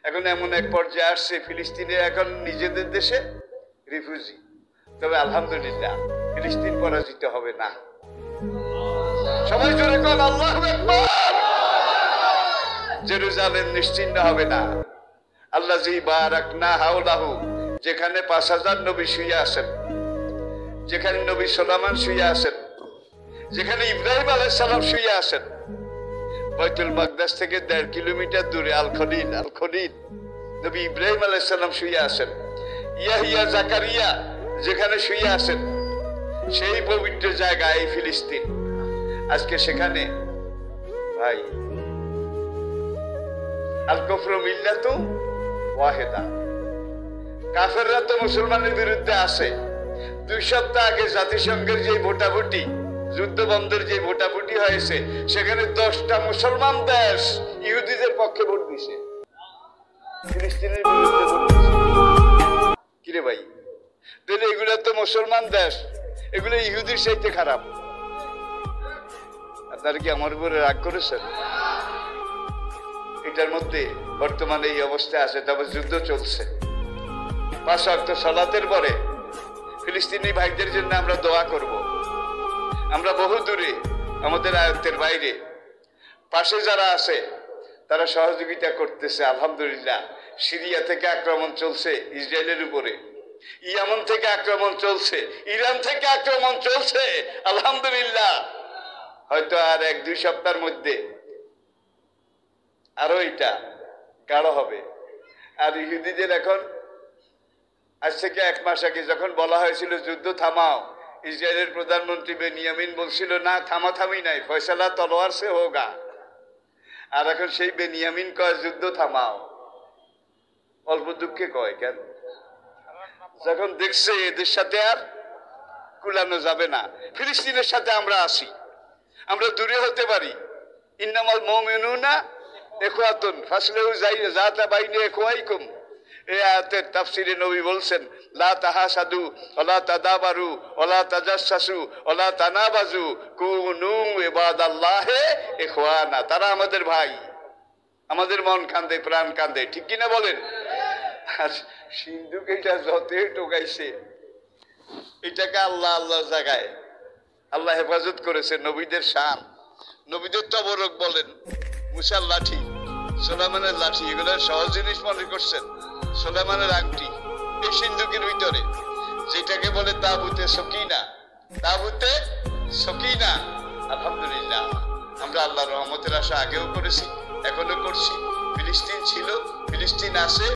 এখন এমন এক পর্যায়ে আসছে ফিলিস্তিনে এখন নিজেদের দেশে রিফিউজি। তবে আলহামদুলিল্লাহ ফিলিস্তিন পরাজিত হবে না। সবাই জোরে কোন আল্লাহু আকবার। জেরুজালেম নিশ্চিহ্ন হবে না। আল্লাযী বারাকনা হাওলাহু, যেখানে 5000 নবী শুয়ে আছেন, যেখানে নবী সুলাইমান শুয়ে আছেন, যেখানে ইব্রাহিম আলাইহিস সালাম শুয়ে আছেন, বাইতুল মাকদাস থেকে 1.5 কিলোমিটার দূরে আল খলিল নবী ইব্রাহিম আলাইহিস সালাম শুয়ে আছেন, ইয়াহিয়া জাকারিয়া যেখানে শুয়ে আছেন, সেই পবিত্র জায়গা এই ফিলিস্তিন। আজকে সেখানে ভাই আল কুফরু মিল্লাতু ওয়াহিদা, কাফেররা তো মুসলমানের বিরুদ্ধে আছে। 2 সপ্তাহ আগে জাতিসংঘের যে ভোটাভুটি, যুদ্ধ বন্ধের যে ভোটাভুটি হয়েছে, সেখানে 10টা মুসলমান দেশ ইহুদিদের পক্ষে ভোট দিছে, ফিলিস্তিনের বিরুদ্ধে ভোট দিছে। কিরে ভাই, তাহলে এগুলো তো মুসলমান দেশ, এগুলো ইহুদির চাইতে খারাপ। আপনারা কি আমার উপরে রাগ করেছেন? এটার মধ্যে বর্তমানে এই অবস্থা আছে। তবে যুদ্ধ চলছে। 5 ওয়াক্ত সালাতের পরে ফিলিস্তিনি ভাইদের জন্য আমরা দোয়া করব। আমরা বহু দূরে, আমাদের আয়ত্তের বাইরে, পাশে যারা আছে তারা সহযোগিতা করতেছে আলহামদুলিল্লাহ। সিরিয়া থেকে আক্রমণ চলছে ইসরায়েলের উপরে, ইয়ামান থেকে আক্রমণ চলছে, ইরান থেকে আক্রমণ চলছে আলহামদুলিল্লাহ। হয়তো আর 1-2 সপ্তাহের মধ্যে আরো এটা গাঢ় হবে। আর ইহুদিদের এখন আজ থেকে 1 মাস আগে যখন বলা হয়েছিল যুদ্ধ থামাও, ইসরায়েলের প্রধানমন্ত্রী বেনিয়ামিন বলছিল না, থামাথামি নাই, ফয়সালা তলোয়ার সে হোগা। আর এখন সেই বেনিয়ামিন কয় যুদ্ধ থামাও। অল্প দুঃখে কয় কেন? যখন দেখছে এদের সাথে আর কুলানো যাবে না। ফিলিস্তিনের সাথে আমরা আসি, আমরা দূরে হতে পারি। ইন্নামাল মুমিনুনা ইখওয়াতুন ফাসলিহু যাতা বাইনা ইখওয়াইকুম। এই আয়াতের তাফসিরে নবী বলছেন লা তাহাসাদু ওয়ালা তাদাবারু ওয়ালা তাজাসসু ওয়ালা তানাবাজু কুনু ইবাদাল্লাহি ইখওয়ানা। তারা আমাদের ভাই, আমাদের মন কান্দে, প্রাণ কান্দে, ঠিক কিনা বলেন? আর সিন্ধুকে এটা যতই টোকাইছে, এটাকে আল্লাহ আল্লাহর জায়গায় আল্লাহ হেফাজত করেছে। নবীদের শান, নবীদের তবরক বলেন, মুসার লাঠি, সুলাইমানের লাঠি, এগুলো সহজ জিনিস মনে করছেন? সুলাইমানের আংটি এই সিন্ধুকের ভিতরে, যেটাকে বলে তাবুতে সকিনা, তাবুতে সকিনা। আলহামদুলিল্লাহ আমরা আল্লাহর রহমতের আশা আগেও করেছি, এখনো করছি। ফিলিস্তিন ছিল, ফিলিস্তিন আছে,